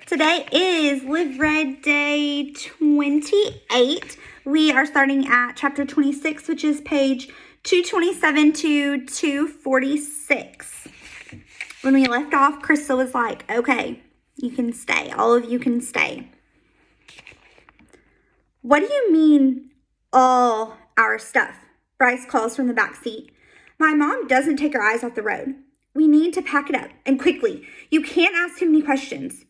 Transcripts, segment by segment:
Today is Live Red Day 28. We are starting at chapter 26, which is page 227 to 246. When we left off, Crystal was like, okay, you can stay. All of you can stay. What do you mean, all our stuff? Bryce calls from the back seat. My mom doesn't take her eyes off the road. We need to pack it up, and quickly. You can't ask too many questions.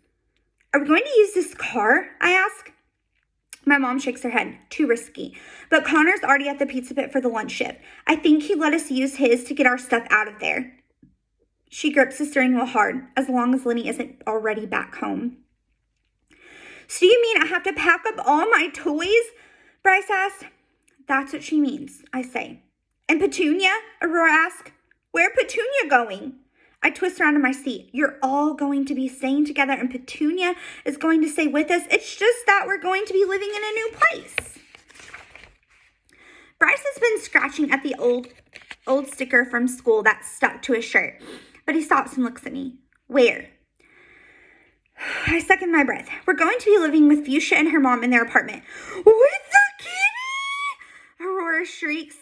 Are we going to use this car? I ask. My mom shakes her head. Too risky. But Connor's already at the pizza pit for the lunch shift. I think he'd let us use his to get our stuff out of there. She grips the steering wheel hard, as long as Lenny isn't already back home. So you mean I have to pack up all my toys? Bryce asks. That's what she means, I say. And Petunia? Aurora asks. Where Petunia going? I twist around in my seat. You're all going to be staying together and Petunia is going to stay with us. It's just that we're going to be living in a new place. Bryce has been scratching at the old sticker from school that's stuck to his shirt, but he stops and looks at me. Where? I suck in my breath. We're going to be living with Fuchsia and her mom in their apartment. With the kitty! Aurora shrieks.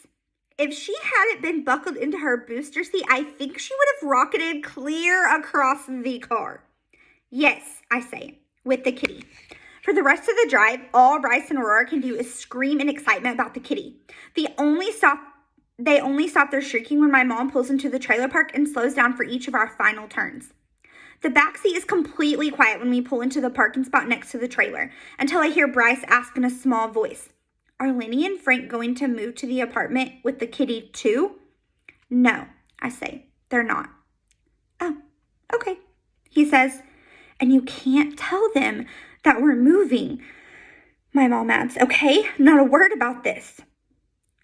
If she hadn't been buckled into her booster seat, I think she would have rocketed clear across the car. Yes, I say, with the kitty. For the rest of the drive, all Bryce and Aurora can do is scream in excitement about the kitty. They only stop their shrieking when my mom pulls into the trailer park and slows down for each of our final turns. The back seat is completely quiet when we pull into the parking spot next to the trailer, until I hear Bryce ask in a small voice, Are Lenny and Frank going to move to the apartment with the kitty too? No, I say, they're not. Oh, okay, he says, and you can't tell them that we're moving. My mom adds, okay, not a word about this.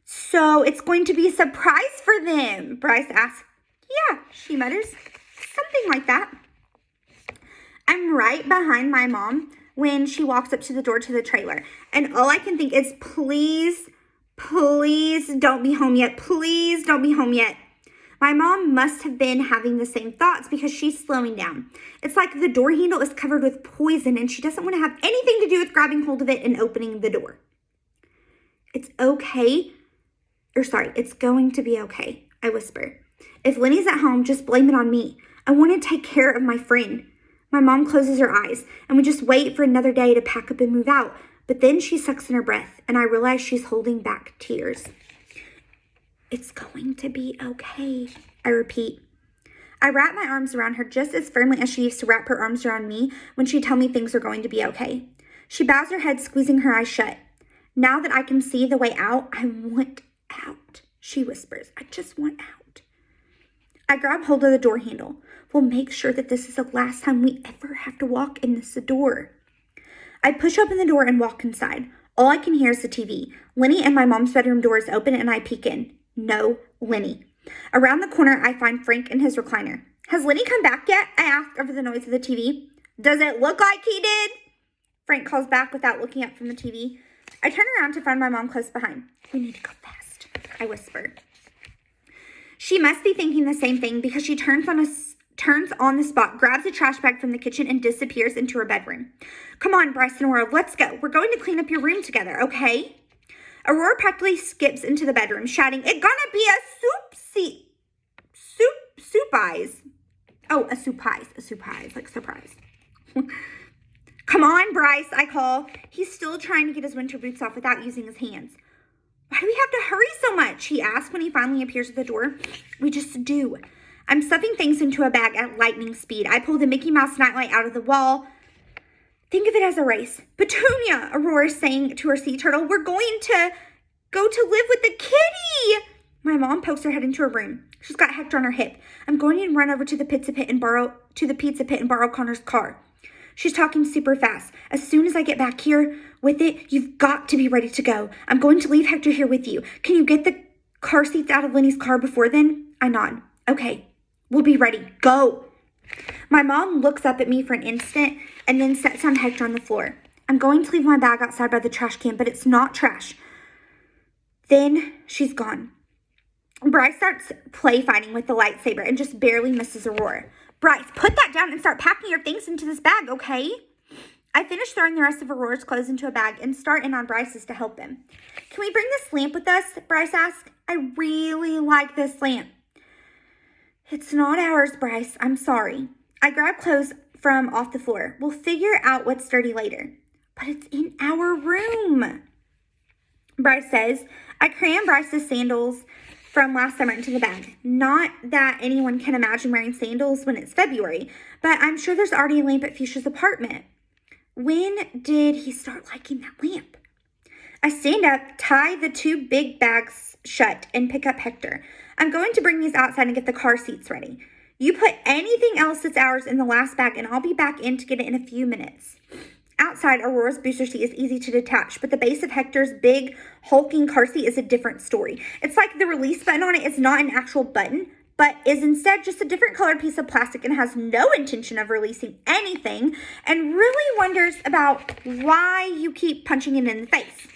So it's going to be a surprise for them, Bryce asks. Yeah, she mutters, something like that. I'm right behind my mom when she walks up to the door to the trailer. And all I can think is, please don't be home yet. Please don't be home yet. My mom must have been having the same thoughts because she's slowing down. It's like the door handle is covered with poison and she doesn't want to have anything to do with grabbing hold of it and opening the door. It's going to be okay, I whisper. If Lenny's at home, just blame it on me. I want to take care of my friend. My mom closes her eyes, and we just wait for another day to pack up and move out. But then she sucks in her breath, and I realize she's holding back tears. It's going to be okay, I repeat. I wrap my arms around her just as firmly as she used to wrap her arms around me when she'd tell me things were going to be okay. She bows her head, squeezing her eyes shut. Now that I can see the way out, I want out, she whispers. I just want out. I grab hold of the door handle. We'll make sure that this is the last time we ever have to walk in this door. I push open the door and walk inside. All I can hear is the TV. Lenny and my mom's bedroom door is open and I peek in. No Lenny. Around the corner, I find Frank in his recliner. Has Lenny come back yet? I ask over the noise of the TV. Does it look like he did? Frank calls back without looking up from the TV. I turn around to find my mom close behind. We need to go fast, I whisper. She must be thinking the same thing because she turns on the spot, grabs a trash bag from the kitchen, and disappears into her bedroom. Come on, Bryce and Aurora, let's go. We're going to clean up your room together, okay? Aurora practically skips into the bedroom, shouting, It's gonna be a soup eyes. Oh, a soup eyes, like surprise. Come on, Bryce, I call. He's still trying to get his winter boots off without using his hands. Why do we have to hurry so much? He asks when he finally appears at the door. We just do. I'm stuffing things into a bag at lightning speed. I pull the Mickey Mouse nightlight out of the wall. Think of it as a race. Petunia, Aurora is saying to her sea turtle, we're going to go to live with the kitty. My mom pokes her head into her room. She's got Hector on her hip. I'm going to run over to the pizza pit and borrow Connor's car. She's talking super fast. As soon as I get back here with it, you've got to be ready to go. I'm going to leave Hector here with you. Can you get the car seats out of Lenny's car before then? I nod. Okay, we'll be ready. Go. My mom looks up at me for an instant and then sets down Hector on the floor. I'm going to leave my bag outside by the trash can, but it's not trash. Then she's gone. Bryce starts play fighting with the lightsaber and just barely misses Aurora. Bryce, put that down and start packing your things into this bag, okay? I finish throwing the rest of Aurora's clothes into a bag and start in on Bryce's to help him. Can we bring this lamp with us? Bryce asked. I really like this lamp. It's not ours, Bryce. I'm sorry. I grab clothes from off the floor. We'll figure out what's dirty later. But it's in our room, Bryce says. I cram Bryce's sandals from last summer into the bag. Not that anyone can imagine wearing sandals when it's February, but I'm sure there's already a lamp at Fuchsia's apartment. When did he start liking that lamp? I stand up, tie the two big bags shut, and pick up Hector. I'm going to bring these outside and get the car seats ready. You put anything else that's ours in the last bag, and I'll be back in to get it in a few minutes. Outside, Aurora's booster seat is easy to detach, but the base of Hector's big, hulking car seat is a different story. It's like the release button on it is not an actual button, but is instead just a different colored piece of plastic and has no intention of releasing anything, and really wonders about why you keep punching it in the face.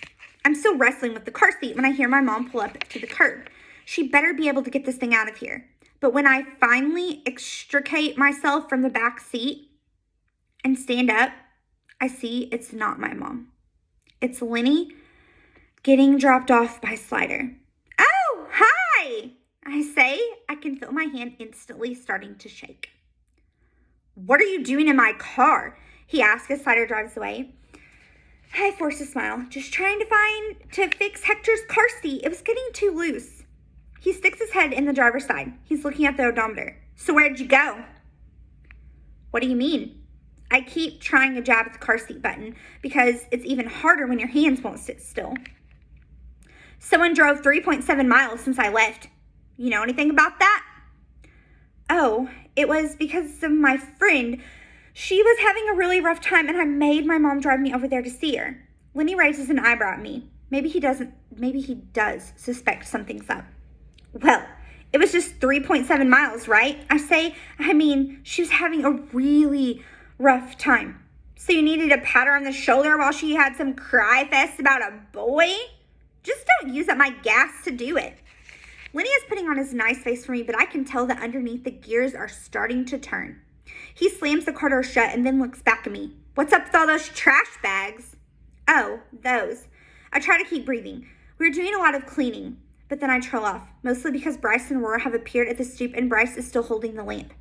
I'm still wrestling with the car seat when I hear my mom pull up to the curb. She better be able to get this thing out of here. But when I finally extricate myself from the back seat and stand up, I see it's not my mom. It's Lenny getting dropped off by Slider. Oh, hi, I say. I can feel my hand instantly starting to shake. What are you doing in my car? He asks as Slider drives away. I force a smile, just trying to fix Hector's car seat. It was getting too loose. He sticks his head in the driver's side. He's looking at the odometer. So where'd you go? What do you mean? I keep trying to jab at the car seat button because it's even harder when your hands won't sit still. Someone drove 3.7 miles since I left. You know anything about that? Oh, it was because of my friend. She was having a really rough time and I made my mom drive me over there to see her. Lenny raises an eyebrow at me. Maybe he does suspect something's up. Well, it was just 3.7 miles, right? I mean, she was having a really rough time. So you needed to pat her on the shoulder while she had some cry fest about a boy? Just don't use up my gas to do it. Lenny is putting on his nice face for me, but I can tell that underneath the gears are starting to turn. He slams the car door shut and then looks back at me. What's up with all those trash bags? Oh, those. I try to keep breathing. We're doing a lot of cleaning, but then I trail off, mostly because Bryce and Aurora have appeared at the stoop and Bryce is still holding the lamp.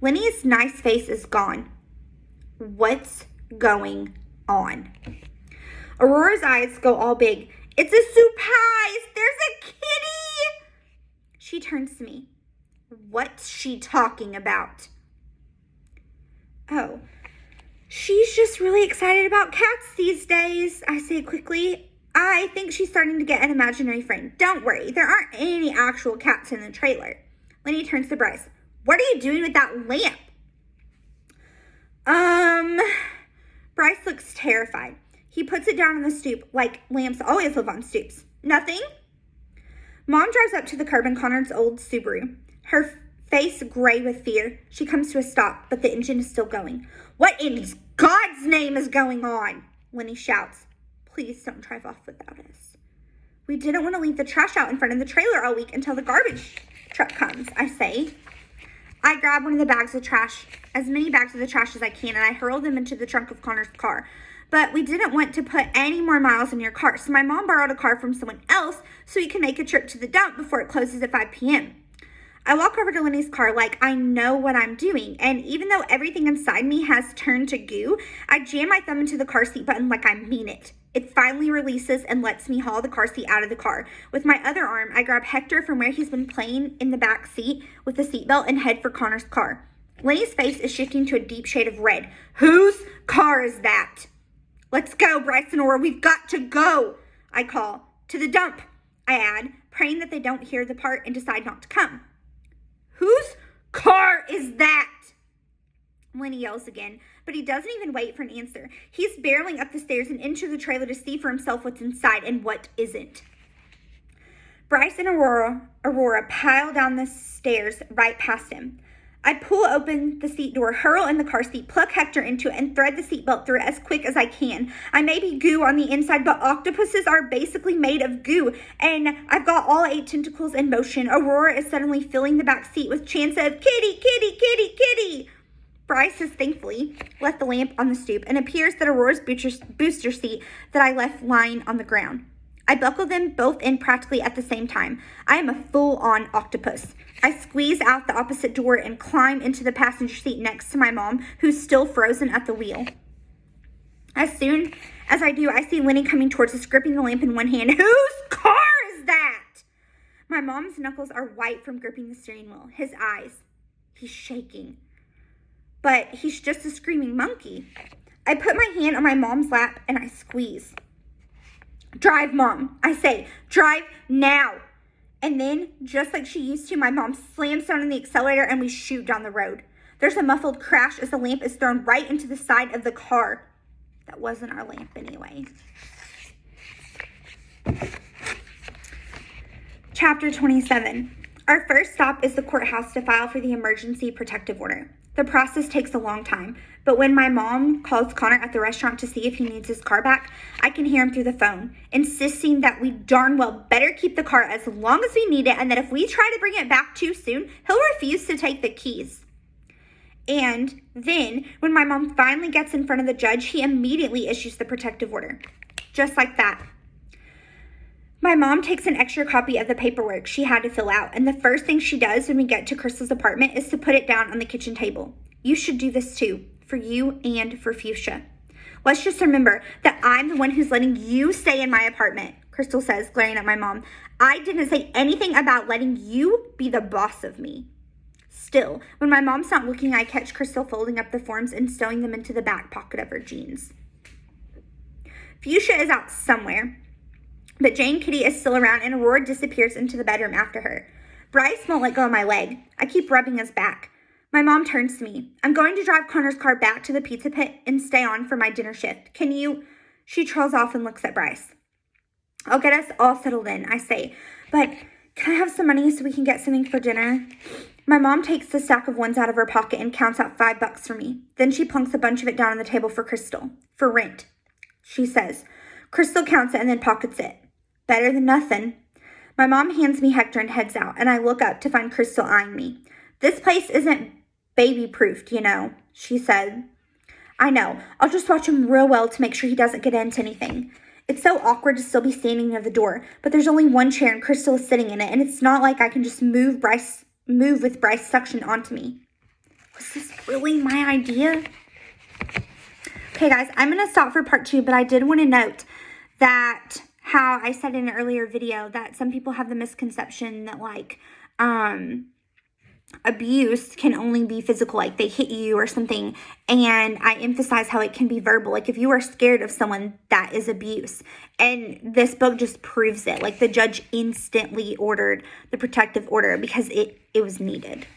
Lenny's nice face is gone. What's going on? Aurora's eyes go all big. It's a surprise! There's a kitty! She turns to me. What's she talking about? Oh, she's just really excited about cats these days, I say quickly. I think she's starting to get an imaginary friend. Don't worry, there aren't any actual cats in the trailer. Lenny turns to Bryce. What are you doing with that lamp? Bryce looks terrified. He puts it down on the stoop like lamps always live on stoops. Nothing? Mom drives up to the curb in Connor's old Subaru. Her face gray with fear. She comes to a stop, but the engine is still going. What in God's name is going on? Lenny shouts. Please don't drive off without us. We didn't want to leave the trash out in front of the trailer all week until the garbage truck comes, I say. I grab one of the bags of trash, as many bags of the trash as I can, and I hurl them into the trunk of Connor's car. But we didn't want to put any more miles in your car, so my mom borrowed a car from someone else so we can make a trip to the dump before it closes at 5 p.m. I walk over to Lenny's car like I know what I'm doing, and even though everything inside me has turned to goo, I jam my thumb into the car seat button like I mean it. It finally releases and lets me haul the car seat out of the car. With my other arm, I grab Hector from where he's been playing in the back seat with the seatbelt and head for Connor's car. Lenny's face is shifting to a deep shade of red. Whose car is that? Let's go, Bryce and Aurora. We've got to go, I call. To the dump, I add, praying that they don't hear the part and decide not to come. Whose car is that? Lenny yells again, but he doesn't even wait for an answer. He's barreling up the stairs and into the trailer to see for himself what's inside and what isn't. Bryce and Aurora pile down the stairs right past him. I pull open the seat door, hurl in the car seat, pluck Hector into it, and thread the seatbelt through it as quick as I can. I may be goo on the inside, but octopuses are basically made of goo, and I've got all 8 tentacles in motion. Aurora is suddenly filling the back seat with chants of kitty, kitty, kitty, kitty. Bryce has thankfully left the lamp on the stoop and appears that Aurora's booster seat that I left lying on the ground. I buckle them both in practically at the same time. I am a full-on octopus. I squeeze out the opposite door and climb into the passenger seat next to my mom, who's still frozen at the wheel. As soon as I do, I see Lenny coming towards us, gripping the lamp in one hand. Whose car is that? My mom's knuckles are white from gripping the steering wheel. His eyes, he's shaking. But he's just a screaming monkey. I put my hand on my mom's lap and I squeeze. Drive, Mom. I say, drive now. And then, just like she used to, my mom slams down on the accelerator and we shoot down the road. There's a muffled crash as the lamp is thrown right into the side of the car. That wasn't our lamp anyway. Chapter 27. Our first stop is the courthouse to file for the emergency protective order. The process takes a long time, but when my mom calls Connor at the restaurant to see if he needs his car back, I can hear him through the phone, insisting that we darn well better keep the car as long as we need it, and that if we try to bring it back too soon, he'll refuse to take the keys. And then, when my mom finally gets in front of the judge, he immediately issues the protective order. Just like that. My mom takes an extra copy of the paperwork she had to fill out, and the first thing she does when we get to Crystal's apartment is to put it down on the kitchen table. You should do this too, for you and for Fuchsia. Let's just remember that I'm the one who's letting you stay in my apartment, Crystal says, glaring at my mom. I didn't say anything about letting you be the boss of me. Still, when my mom's not looking, I catch Crystal folding up the forms and stowing them into the back pocket of her jeans. Fuchsia is out somewhere, but Jane Kitty is still around and Aurora disappears into the bedroom after her. Bryce won't let go of my leg. I keep rubbing his back. My mom turns to me. I'm going to drive Connor's car back to the pizza pit and stay on for my dinner shift. Can you? She trolls off and looks at Bryce. I'll get us all settled in, I say. But can I have some money so we can get something for dinner? My mom takes the stack of ones out of her pocket and counts out $5 for me. Then she plunks a bunch of it down on the table for Crystal. For rent, she says. Crystal counts it and then pockets it. Better than nothing. My mom hands me Hector and heads out, and I look up to find Crystal eyeing me. This place isn't baby-proofed, you know, she said. I know. I'll just watch him real well to make sure he doesn't get into anything. It's so awkward to still be standing near the door, but there's only one chair and Crystal is sitting in it, and it's not like I can just move with Bryce suction onto me. Was this really my idea? Okay, guys, I'm going to stop for part 2, but I did want to note that how I said in an earlier video that some people have the misconception that, like, abuse can only be physical, like they hit you or something, and I emphasize how it can be verbal. Like, if you are scared of someone, that is abuse, and this book just proves it. Like, the judge instantly ordered the protective order because it was needed.